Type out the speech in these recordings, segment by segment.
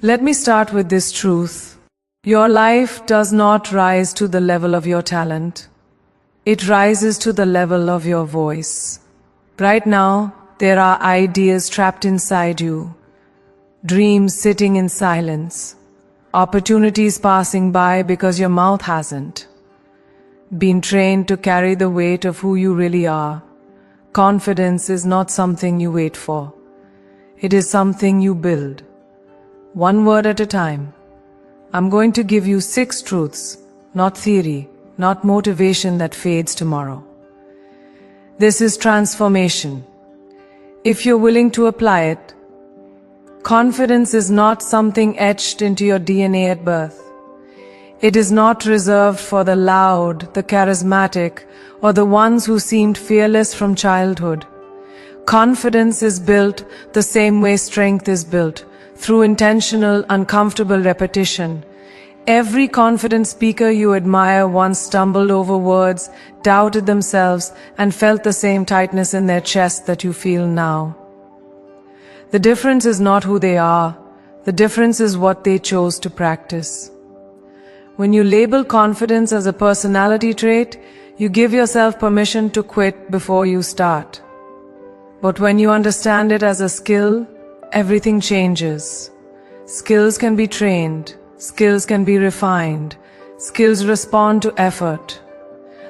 Let me start with this truth. Your life does not rise to the level of your talent. It rises to the level of your voice. Right now, there are ideas trapped inside you, dreams sitting in silence, opportunities passing by because your mouth hasn't been trained to carry the weight of who you really are. Confidence is not something you wait for. It is something you build. One word at a time. I'm going to give you 6 truths, not theory, not motivation that fades tomorrow. This is transformation. If you're willing to apply it, confidence is not something etched into your DNA at birth. It is not reserved for the loud, the charismatic, or the ones who seemed fearless from childhood. Confidence is built the same way strength is built, through intentional, uncomfortable repetition. Every confident speaker you admire once stumbled over words, doubted themselves, and felt the same tightness in their chest that you feel now. The difference is not who they are. The difference is what they chose to practice. When you label confidence as a personality trait, you give yourself permission to quit before you start. But when you understand it as a skill, everything changes. Skills can be trained. Skills can be refined. Skills respond to effort.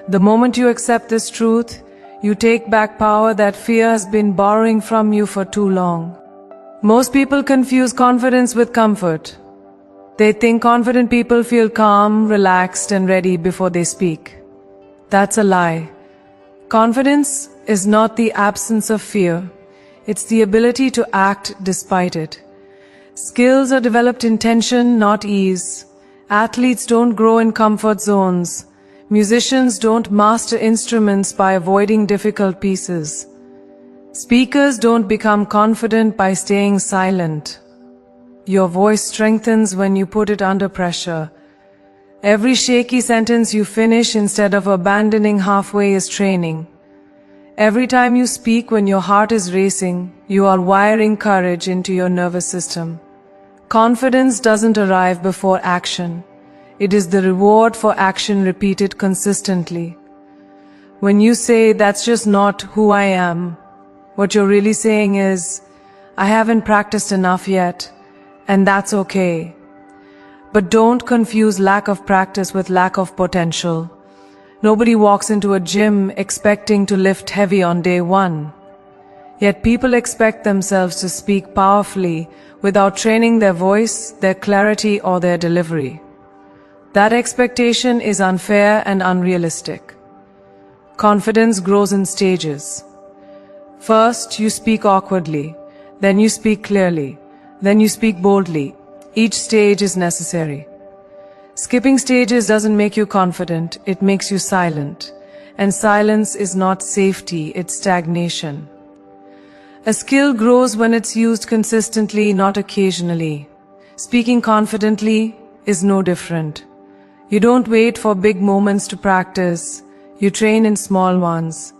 The moment you accept this truth, you take back power that fear has been borrowing from you for too long. Most people confuse confidence with comfort. They think confident people feel calm, relaxed, and ready before they speak. That's a lie. Confidence is not the absence of fear. It's the ability to act despite it. Skills are developed in tension, not ease. Athletes don't grow in comfort zones. Musicians don't master instruments by avoiding difficult pieces. Speakers don't become confident by staying silent. Your voice strengthens when you put it under pressure. Every shaky sentence you finish instead of abandoning halfway is training. Every time you speak when your heart is racing, you are wiring courage into your nervous system. Confidence doesn't arrive before action. It is the reward for action repeated consistently. When you say, "That's just not who I am," what you're really saying is, "I haven't practiced enough yet, and that's okay." But don't confuse lack of practice with lack of potential. Nobody walks into a gym expecting to lift heavy on day 1. Yet people expect themselves to speak powerfully without training their voice, their clarity, or their delivery. That expectation is unfair and unrealistic. Confidence grows in stages. First, you speak awkwardly. Then you speak clearly. Then you speak boldly. Each stage is necessary. Skipping stages doesn't make you confident, it makes you silent. And silence is not safety, it's stagnation. A skill grows when it's used consistently, not occasionally. Speaking confidently is no different. You don't wait for big moments to practice. You train in small ones.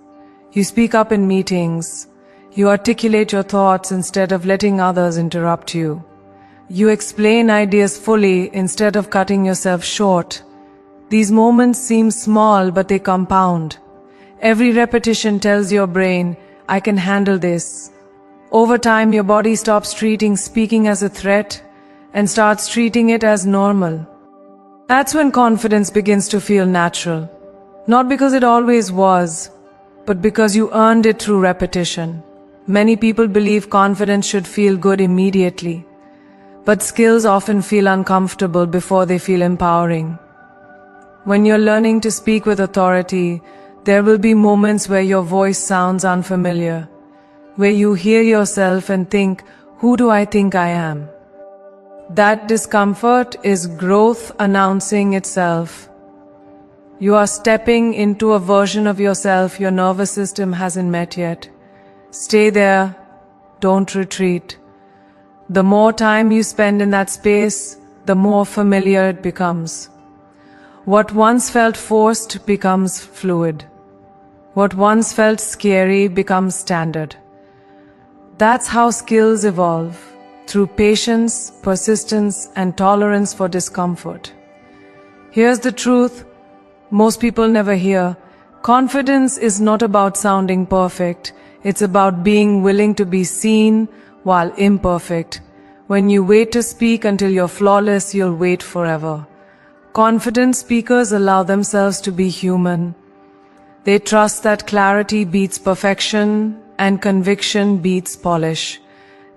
You speak up in meetings. You articulate your thoughts instead of letting others interrupt you. You explain ideas fully instead of cutting yourself short. These moments seem small, but they compound. Every repetition tells your brain, "I can handle this." Over time, your body stops treating speaking as a threat and starts treating it as normal. That's when confidence begins to feel natural. Not because it always was, but because you earned it through repetition. Many people believe confidence should feel good immediately. But skills often feel uncomfortable before they feel empowering. When you're learning to speak with authority, there will be moments where your voice sounds unfamiliar, where you hear yourself and think, "Who do I think I am?" That discomfort is growth announcing itself. You are stepping into a version of yourself your nervous system hasn't met yet. Stay there, don't retreat. The more time you spend in that space, the more familiar it becomes. What once felt forced becomes fluid. What once felt scary becomes standard. That's how skills evolve. through patience, persistence, and tolerance for discomfort. Here's the truth most people never hear. Confidence is not about sounding perfect. It's about being willing to be seen while imperfect. When you wait to speak until you're flawless, you'll wait forever. Confident speakers allow themselves to be human. They trust that clarity beats perfection and conviction beats polish.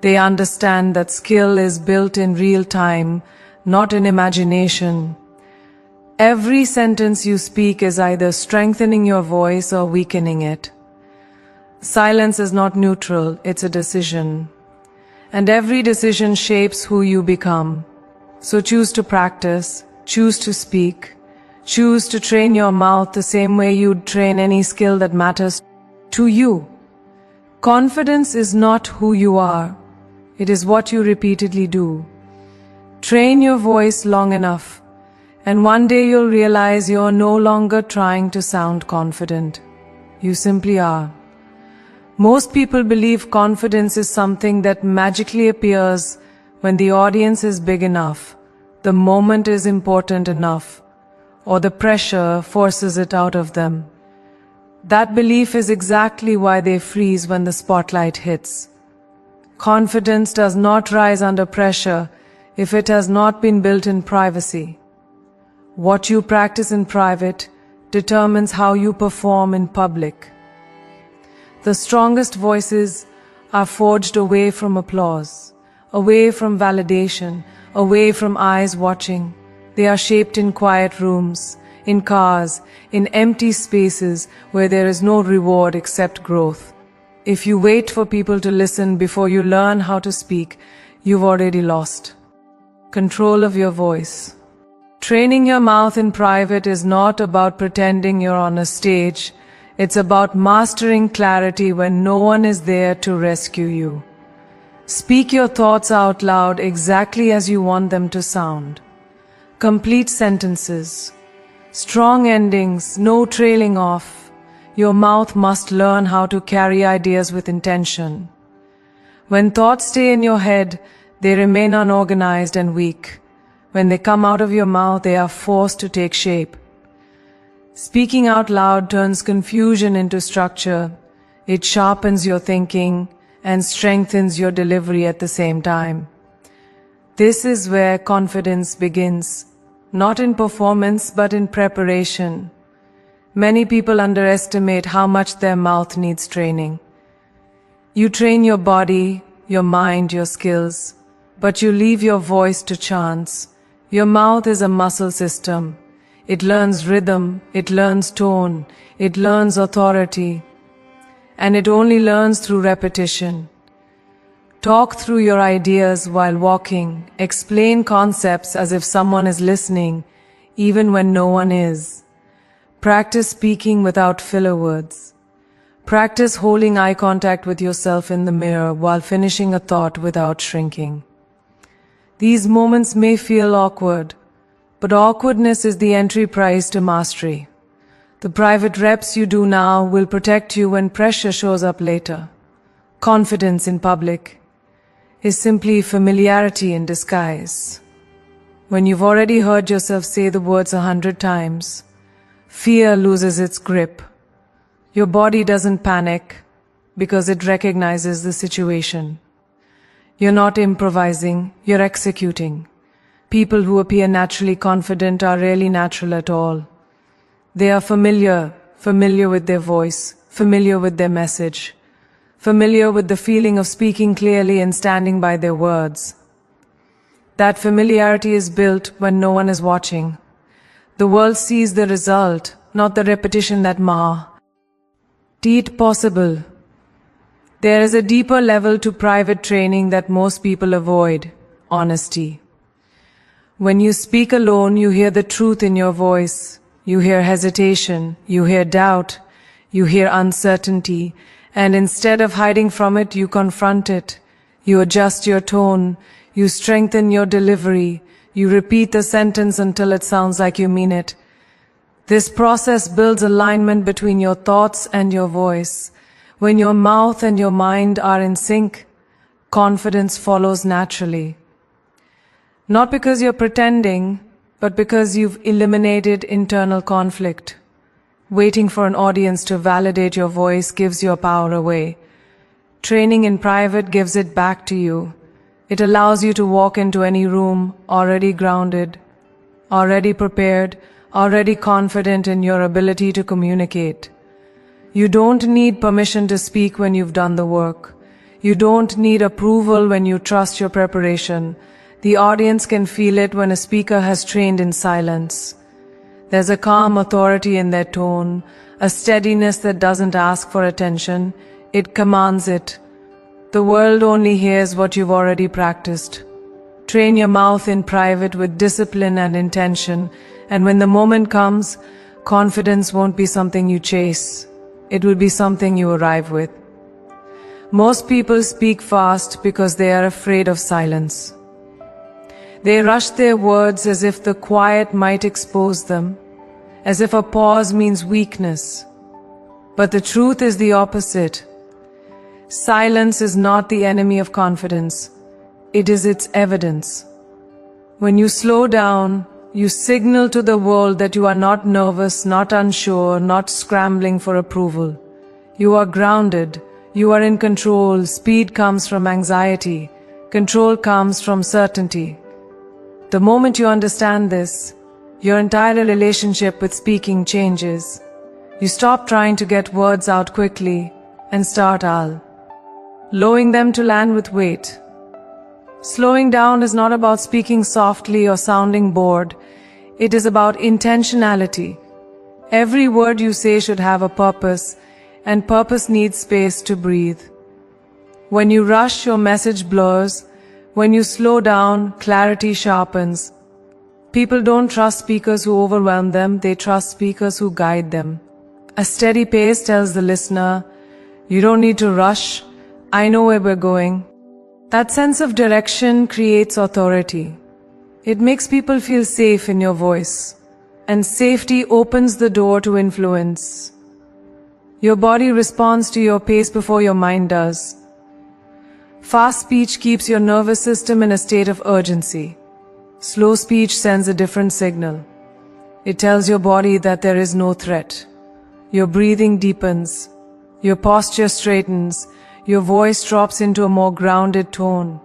They understand that skill is built in real time, not in imagination. Every sentence you speak is either strengthening your voice or weakening it. Silence is not neutral, it's a decision. And every decision shapes who you become. So choose to practice, choose to speak, choose to train your mouth the same way you'd train any skill that matters to you. Confidence is not who you are, it is what you repeatedly do. Train your voice long enough, and one day you'll realize you're no longer trying to sound confident. You simply are. Most people believe confidence is something that magically appears when the audience is big enough, the moment is important enough, or the pressure forces it out of them. That belief is exactly why they freeze when the spotlight hits. Confidence does not rise under pressure if it has not been built in privacy. What you practice in private determines how you perform in public. The strongest voices are forged away from applause, away from validation, away from eyes watching. They are shaped in quiet rooms, in cars, in empty spaces where there is no reward except growth. If you wait for people to listen before you learn how to speak, you've already lost control of your voice. Training your mouth in private is not about pretending you're on a stage. It's about mastering clarity when no one is there to rescue you. Speak your thoughts out loud exactly as you want them to sound. Complete sentences. Strong endings, no trailing off. Your mouth must learn how to carry ideas with intention. When thoughts stay in your head, they remain unorganized and weak. When they come out of your mouth, they are forced to take shape. Speaking out loud turns confusion into structure. It sharpens your thinking and strengthens your delivery at the same time. This is where confidence begins, not in performance but in preparation. Many people underestimate how much their mouth needs training. You train your body, your mind, your skills, but you leave your voice to chance. Your mouth is a muscle system. It learns rhythm, it learns tone, it learns authority, and it only learns through repetition. Talk through your ideas while walking, explain concepts as if someone is listening, even when no one is. Practice speaking without filler words. Practice holding eye contact with yourself in the mirror while finishing a thought without shrinking. These moments may feel awkward, but awkwardness is the entry price to mastery. The private reps you do now will protect you when pressure shows up later. Confidence in public is simply familiarity in disguise. When you've already heard yourself say the words 100 times, fear loses its grip. Your body doesn't panic because it recognizes the situation. You're not improvising, you're executing. People who appear naturally confident are rarely natural at all. They are familiar with their voice, familiar with their message, familiar with the feeling of speaking clearly and standing by their words. That familiarity is built when no one is watching. The world sees the result, not the repetition that it possible. There is a deeper level to private training that most people avoid: honesty. When you speak alone, you hear the truth in your voice. You hear hesitation, you hear doubt, you hear uncertainty, and instead of hiding from it, you confront it. You adjust your tone, you strengthen your delivery, you repeat the sentence until it sounds like you mean it. This process builds alignment between your thoughts and your voice. When your mouth and your mind are in sync, confidence follows naturally. Not because you're pretending, but because you've eliminated internal conflict. Waiting for an audience to validate your voice gives your power away. Training in private gives it back to you. It allows you to walk into any room already grounded, already prepared, already confident in your ability to communicate. You don't need permission to speak when you've done the work. You don't need approval when you trust your preparation. The audience can feel it when a speaker has trained in silence. There's a calm authority in their tone, a steadiness that doesn't ask for attention, it commands it. The world only hears what you've already practiced. Train your mouth in private with discipline and intention, and when the moment comes, confidence won't be something you chase. It will be something you arrive with. Most people speak fast because they are afraid of silence. They rush their words as if the quiet might expose them, as if a pause means weakness. But the truth is the opposite. Silence is not the enemy of confidence. It is its evidence. When you slow down, you signal to the world that you are not nervous, not unsure, not scrambling for approval. You are grounded. You are in control. Speed comes from anxiety. Control comes from certainty. The moment you understand this, your entire relationship with speaking changes. You stop trying to get words out quickly and start allowing them to land with weight. Slowing down is not about speaking softly or sounding bored. It is about intentionality. Every word you say should have a purpose, and purpose needs space to breathe. When you rush, your message blurs. When you slow down, clarity sharpens. People don't trust speakers who overwhelm them, they trust speakers who guide them. A steady pace tells the listener, you don't need to rush, I know where we're going. That sense of direction creates authority. It makes people feel safe in your voice, and safety opens the door to influence. Your body responds to your pace before your mind does. Fast speech keeps your nervous system in a state of urgency. Slow speech sends a different signal. It tells your body that there is no threat. Your breathing deepens. Your posture straightens. Your voice drops into a more grounded tone.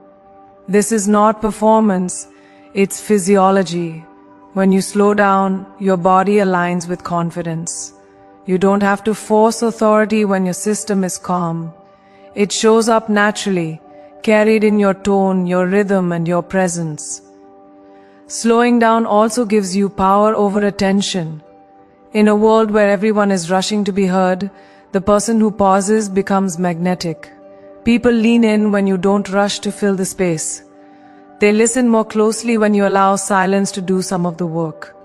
This is not performance, it's physiology. When you slow down, your body aligns with confidence. You don't have to force authority when your system is calm. It shows up naturally, carried in your tone, your rhythm, and your presence. Slowing down also gives you power over attention. In a world where everyone is rushing to be heard, the person who pauses becomes magnetic. People lean in when you don't rush to fill the space. They listen more closely when you allow silence to do some of the work.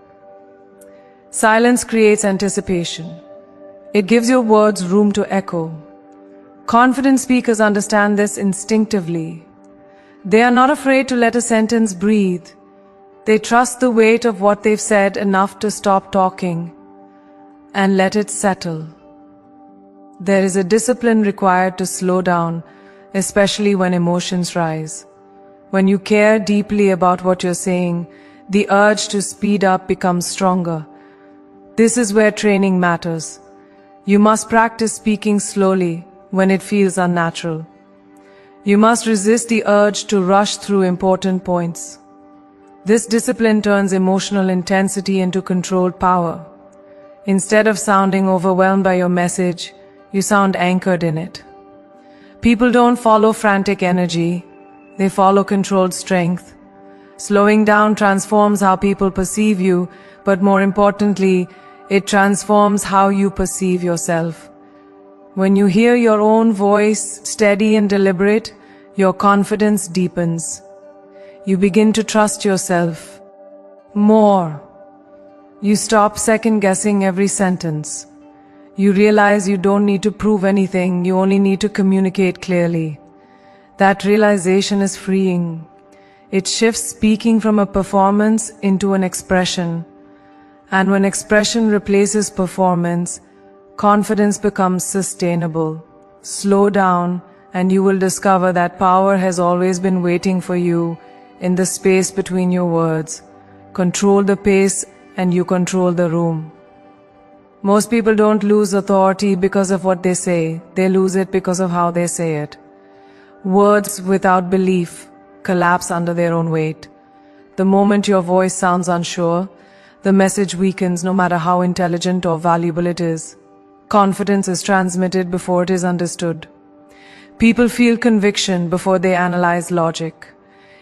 Silence creates anticipation. It gives your words room to echo. Confident speakers understand this instinctively. They are not afraid to let a sentence breathe. They trust the weight of what they've said enough to stop talking and let it settle. There is a discipline required to slow down, especially when emotions rise. When you care deeply about what you're saying, the urge to speed up becomes stronger. This is where training matters. You must practice speaking slowly when it feels unnatural. You must resist the urge to rush through important points. This discipline turns emotional intensity into controlled power. Instead of sounding overwhelmed by your message, you sound anchored in it. People don't follow frantic energy, they follow controlled strength. Slowing down transforms how people perceive you, but more importantly, it transforms how you perceive yourself. When you hear your own voice, steady and deliberate, your confidence deepens. You begin to trust yourself more. You stop second-guessing every sentence. You realize you don't need to prove anything, you only need to communicate clearly. That realization is freeing. It shifts speaking from a performance into an expression. And when expression replaces performance, confidence becomes sustainable. Slow down and you will discover that power has always been waiting for you in the space between your words. Control the pace and you control the room. Most people don't lose authority because of what they say, they lose it because of how they say it. Words without belief collapse under their own weight. The moment your voice sounds unsure, the message weakens no matter how intelligent or valuable it is. Confidence is transmitted before it is understood. People feel conviction before they analyze logic.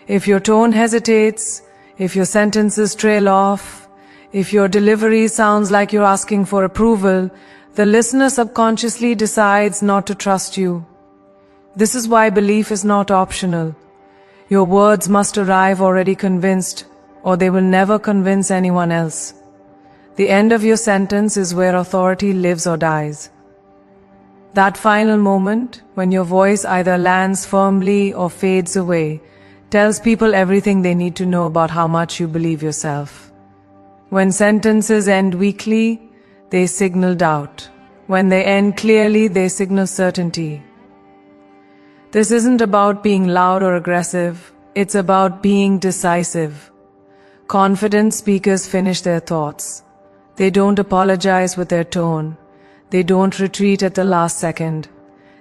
If your tone hesitates, if your sentences trail off, if your delivery sounds like you're asking for approval, the listener subconsciously decides not to trust you. This is why belief is not optional. Your words must arrive already convinced, or they will never convince anyone else. The end of your sentence is where authority lives or dies. That final moment, when your voice either lands firmly or fades away, tells people everything they need to know about how much you believe yourself. When sentences end weakly, they signal doubt. When they end clearly, they signal certainty. This isn't about being loud or aggressive, it's about being decisive. Confident speakers finish their thoughts. They don't apologize with their tone. They don't retreat at the last second.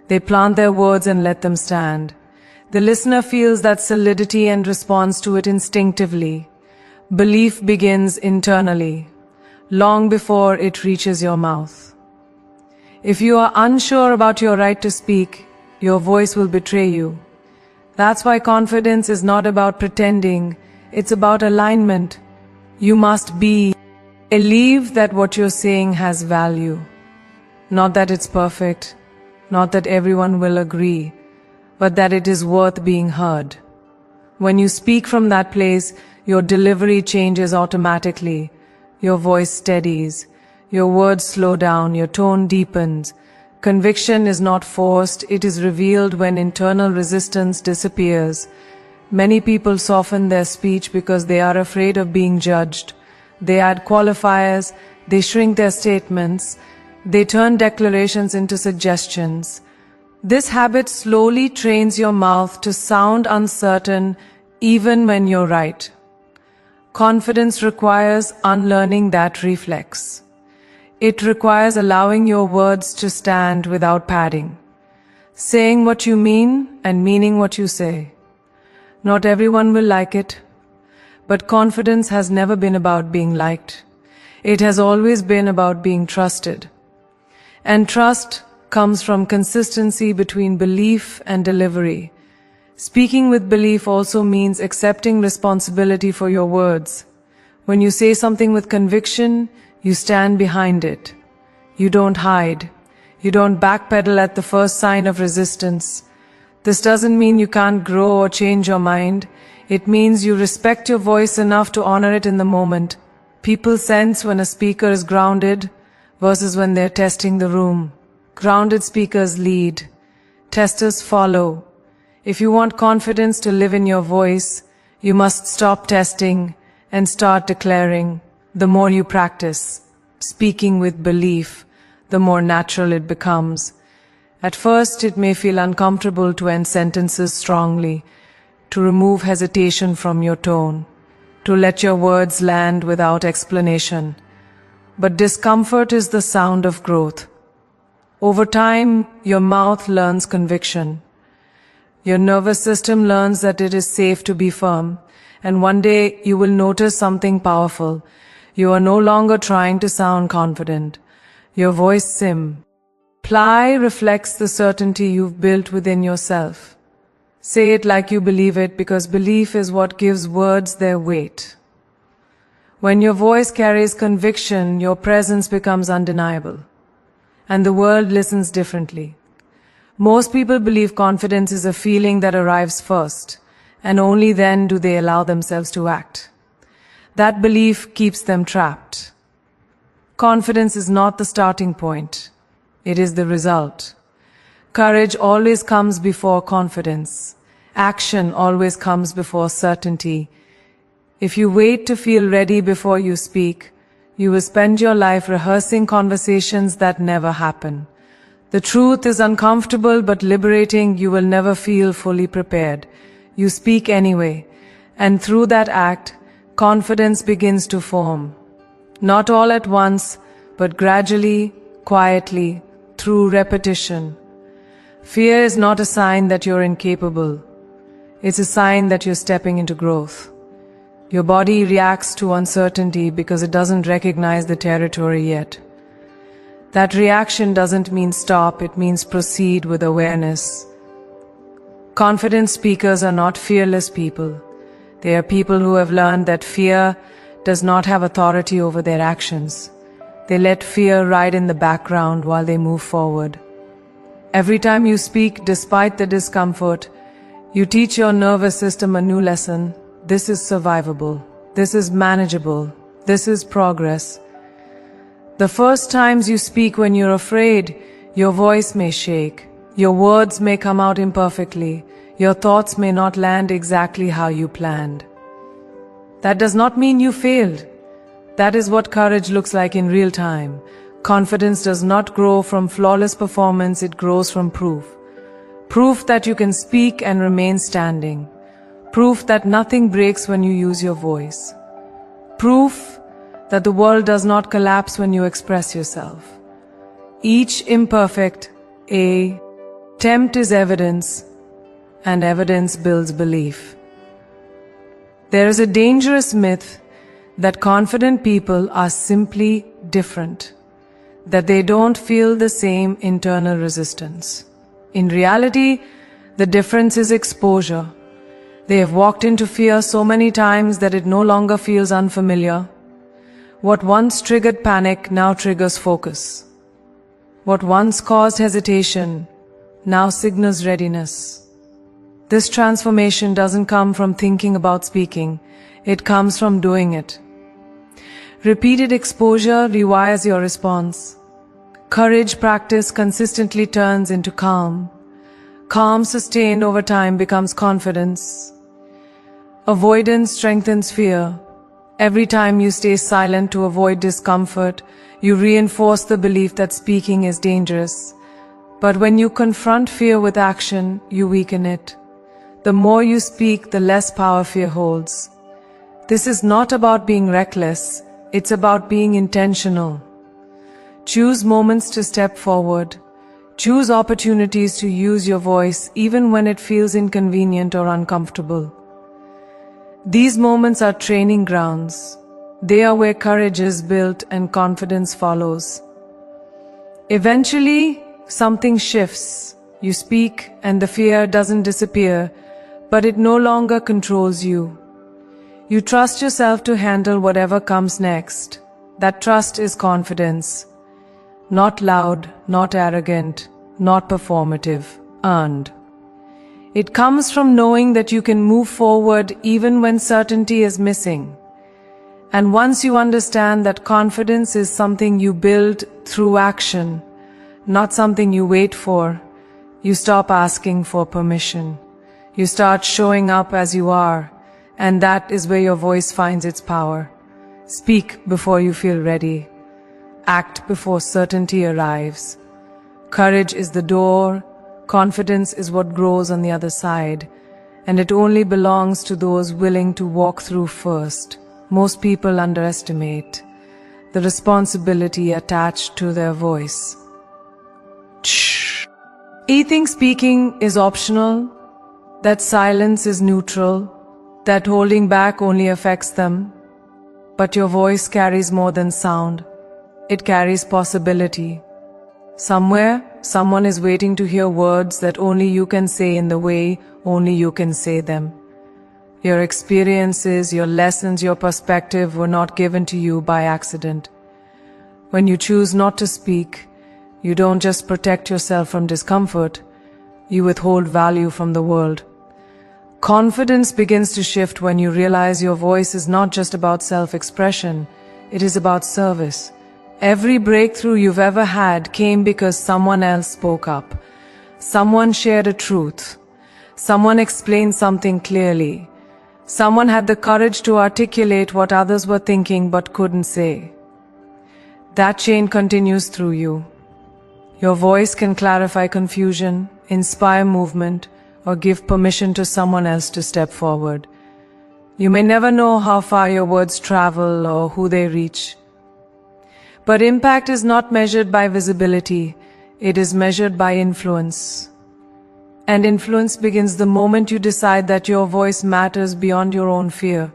They plant their words and let them stand. The listener feels that solidity and responds to it instinctively. Belief begins internally, long before it reaches your mouth. If you are unsure about your right to speak, your voice will betray you. That's why confidence is not about pretending, it's about alignment. You must believe that what you're saying has value. Not that it's perfect, not that everyone will agree, but that it is worth being heard. When you speak from that place, your delivery changes automatically. Your voice steadies, your words slow down, your tone deepens. Conviction is not forced, it is revealed when internal resistance disappears. Many people soften their speech because they are afraid of being judged. They add qualifiers, they shrink their statements, they turn declarations into suggestions. This habit slowly trains your mouth to sound uncertain even when you're right. Confidence requires unlearning that reflex. It requires allowing your words to stand without padding, saying what you mean and meaning what you say. Not everyone will like it, but confidence has never been about being liked. It has always been about being trusted. And trust comes from consistency between belief and delivery. Speaking with belief also means accepting responsibility for your words. When you say something with conviction, you stand behind it. You don't hide. You don't backpedal at the first sign of resistance. This doesn't mean you can't grow or change your mind. It means you respect your voice enough to honor it in the moment. People sense when a speaker is grounded versus when they're testing the room. Grounded speakers lead. Testers follow. If you want confidence to live in your voice, you must stop testing and start declaring. The more you practice speaking with belief, the more natural it becomes. At first, it may feel uncomfortable to end sentences strongly, to remove hesitation from your tone, to let your words land without explanation. But discomfort is the sound of growth. Over time, your mouth learns conviction. Your nervous system learns that it is safe to be firm, and one day you will notice something powerful. You are no longer trying to sound confident. Your voice simply reflects the certainty you've built within yourself. Say it like you believe it, because belief is what gives words their weight. When your voice carries conviction, your presence becomes undeniable, and the world listens differently. Most people believe confidence is a feeling that arrives first, and only then do they allow themselves to act. That belief keeps them trapped. Confidence is not the starting point. It is the result. Courage always comes before confidence. Action always comes before certainty. If you wait to feel ready before you speak, you will spend your life rehearsing conversations that never happen. The truth is uncomfortable but liberating. You will never feel fully prepared. You speak anyway, and through that act, confidence begins to form. Not all at once, but gradually, quietly, through repetition. Fear is not a sign that you're incapable. It's a sign that you're stepping into growth. Your body reacts to uncertainty because it doesn't recognize the territory yet. That reaction doesn't mean stop, it means proceed with awareness. Confident speakers are not fearless people. They are people who have learned that fear does not have authority over their actions. They let fear ride in the background while they move forward. Every time you speak despite the discomfort, you teach your nervous system a new lesson. This is survivable. This is manageable. This is progress. The first times you speak when you're afraid, your voice may shake. Your words may come out imperfectly. Your thoughts may not land exactly how you planned. That does not mean you failed. That is what courage looks like in real time. Confidence does not grow from flawless performance, it grows from proof. Proof that you can speak and remain standing. Proof that nothing breaks when you use your voice. Proof that the world does not collapse when you express yourself. Each imperfect attempt is evidence, and evidence builds belief. There is a dangerous myth that confident people are simply different, that they don't feel the same internal resistance. In reality, the difference is exposure. They have walked into fear so many times that it no longer feels unfamiliar. What once triggered panic now triggers focus. What once caused hesitation now signals readiness. This transformation doesn't come from thinking about speaking, it comes from doing it. Repeated exposure rewires your response. Courage practice consistently turns into calm. Calm sustained over time becomes confidence. Avoidance strengthens fear. Every time you stay silent to avoid discomfort, you reinforce the belief that speaking is dangerous. But when you confront fear with action, you weaken it. The more you speak, the less power fear holds. This is not about being reckless, it's about being intentional. Choose moments to step forward. Choose opportunities to use your voice even when it feels inconvenient or uncomfortable. These moments are training grounds. They are where courage is built and confidence follows. Eventually, something shifts. You speak and the fear doesn't disappear, but it no longer controls you. You trust yourself to handle whatever comes next. That trust is confidence. Not loud, not arrogant, not performative, earned. It comes from knowing that you can move forward even when certainty is missing. And once you understand that confidence is something you build through action, not something you wait for, you stop asking for permission. You start showing up as you are, and that is where your voice finds its power. Speak before you feel ready. Act before certainty arrives. Courage is the door, confidence is what grows on the other side, and it only belongs to those willing to walk through first. Most people underestimate the responsibility attached to their voice. They think speaking is optional, that silence is neutral, that holding back only affects them. But your voice carries more than sound. It carries possibility. Somewhere, someone is waiting to hear words that only you can say in the way only you can say them. Your experiences, your lessons, your perspective were not given to you by accident. When you choose not to speak, you don't just protect yourself from discomfort, you withhold value from the world. Confidence begins to shift when you realize your voice is not just about self-expression, it is about service. Every breakthrough you've ever had came because someone else spoke up. Someone shared a truth. Someone explained something clearly. Someone had the courage to articulate what others were thinking but couldn't say. That chain continues through you. Your voice can clarify confusion, inspire movement, or give permission to someone else to step forward. You may never know how far your words travel or who they reach. But impact is not measured by visibility, it is measured by influence. And influence begins the moment you decide that your voice matters beyond your own fear.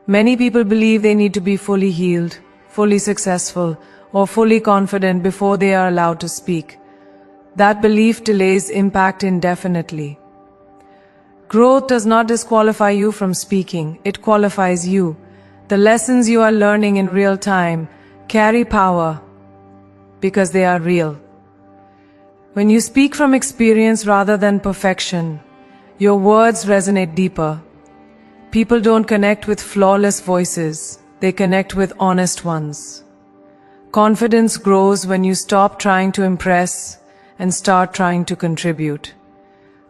Many people believe they need to be fully healed, fully successful, or fully confident before they are allowed to speak. That belief delays impact indefinitely. Growth does not disqualify you from speaking, it qualifies you. The lessons you are learning in real time carry power because they are real. When you speak from experience rather than perfection, your words resonate deeper. People don't connect with flawless voices, they connect with honest ones. Confidence grows when you stop trying to impress and start trying to contribute.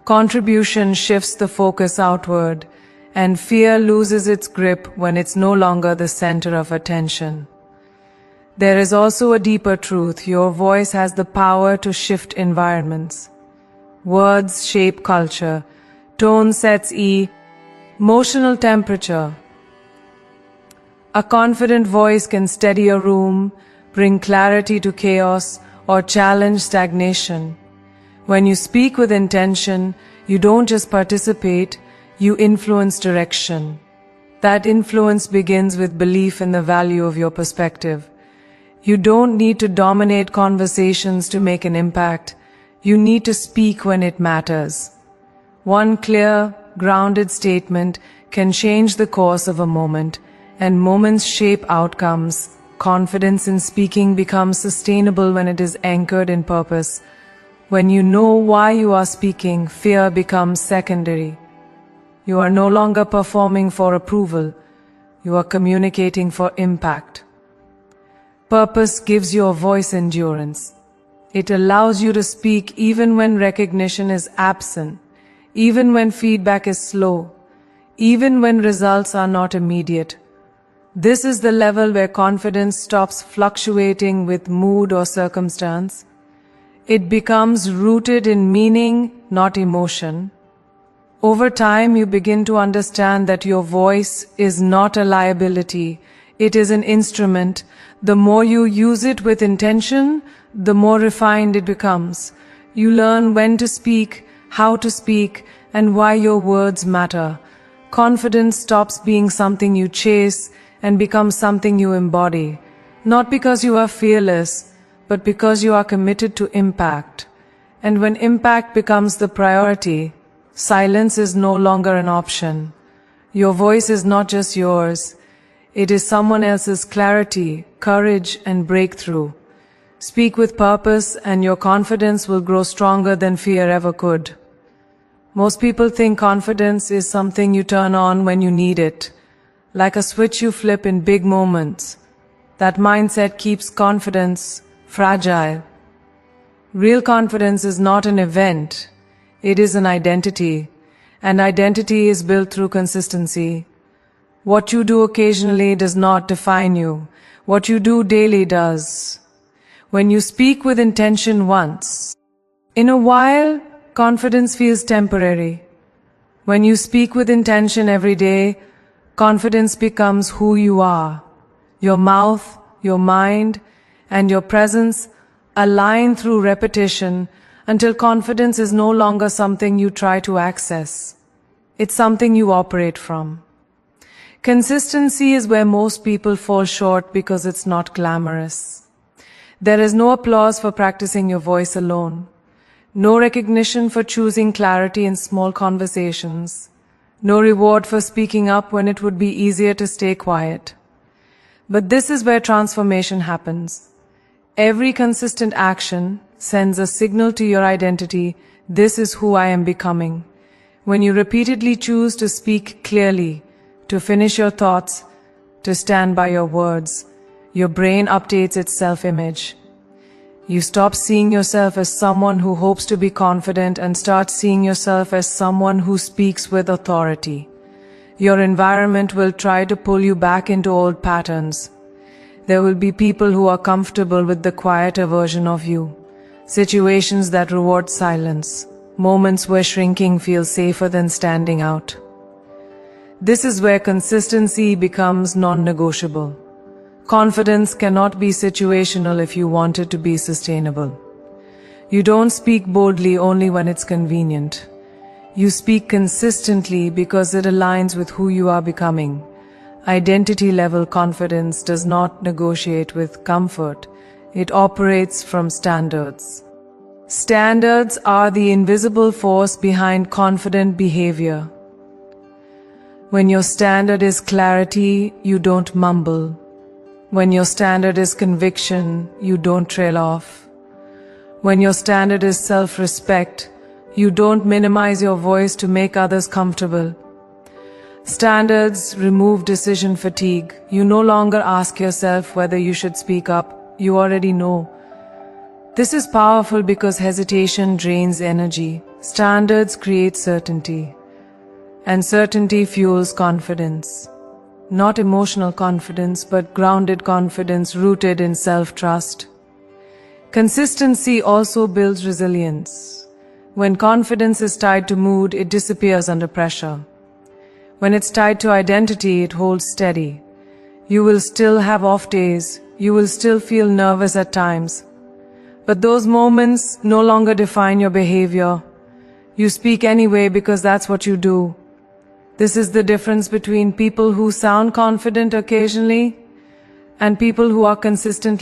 Contribution shifts the focus outward, and fear loses its grip when it's no longer the center of attention. There is also a deeper truth. Your voice has the power to shift environments. Words shape culture. Tone sets emotional temperature. A confident voice can steady a room, bring clarity to chaos, or challenge stagnation. When you speak with intention, you don't just participate, you influence direction. That influence begins with belief in the value of your perspective. You don't need to dominate conversations to make an impact. You need to speak when it matters. One clear, grounded statement can change the course of a moment, and moments shape outcomes. Confidence in speaking becomes sustainable when it is anchored in purpose. When you know why you are speaking, fear becomes secondary. You are no longer performing for approval. You are communicating for impact. Purpose gives your voice endurance. It allows you to speak even when recognition is absent, even when feedback is slow, even when results are not immediate. This is the level where confidence stops fluctuating with mood or circumstance. It becomes rooted in meaning, not emotion. Over time, you begin to understand that your voice is not a liability. It is an instrument. The more you use it with intention, the more refined it becomes. You learn when to speak, how to speak, and why your words matter. Confidence stops being something you chase and becomes something you embody. Not because you are fearless, but because you are committed to impact. And when impact becomes the priority, silence is no longer an option. Your voice is not just yours. It is someone else's clarity, courage, and breakthrough. Speak with purpose and your confidence will grow stronger than fear ever could. Most people think confidence is something you turn on when you need it, like a switch you flip in big moments. That mindset keeps confidence fragile. Real confidence is not an event, it is an identity, and identity is built through consistency. What you do occasionally does not define you. What you do daily does. When you speak with intention once, in a while, confidence feels temporary. When you speak with intention every day, confidence becomes who you are. Your mouth, your mind, and your presence align through repetition until confidence is no longer something you try to access. It's something you operate from. Consistency is where most people fall short because it's not glamorous. There is no applause for practicing your voice alone. No recognition for choosing clarity in small conversations. No reward for speaking up when it would be easier to stay quiet. But this is where transformation happens. Every consistent action sends a signal to your identity, this is who I am becoming. When you repeatedly choose to speak clearly, to finish your thoughts, to stand by your words, your brain updates its self-image. You stop seeing yourself as someone who hopes to be confident and start seeing yourself as someone who speaks with authority. Your environment will try to pull you back into old patterns. There will be people who are comfortable with the quieter version of you. situations that reward silence, moments where shrinking feels safer than standing out. This is where consistency becomes non-negotiable. Confidence cannot be situational if you want it to be sustainable. You don't speak boldly only when it's convenient. You speak consistently because it aligns with who you are becoming. Identity-level confidence does not negotiate with comfort. It operates from standards. Standards are the invisible force behind confident behavior. When your standard is clarity, you don't mumble. When your standard is conviction, you don't trail off. When your standard is self-respect, you don't minimize your voice to make others comfortable. Standards remove decision fatigue. You no longer ask yourself whether you should speak up. You already know. This is powerful because hesitation drains energy. Standards create certainty. And certainty fuels confidence. Not emotional confidence, but grounded confidence rooted in self-trust. Consistency also builds resilience. When confidence is tied to mood, it disappears under pressure. When it's tied to identity, it holds steady. You will still have off days. You will still feel nervous at times. But those moments no longer define your behavior. You speak anyway because that's what you do. This is the difference between people who sound confident occasionally and people who are consistently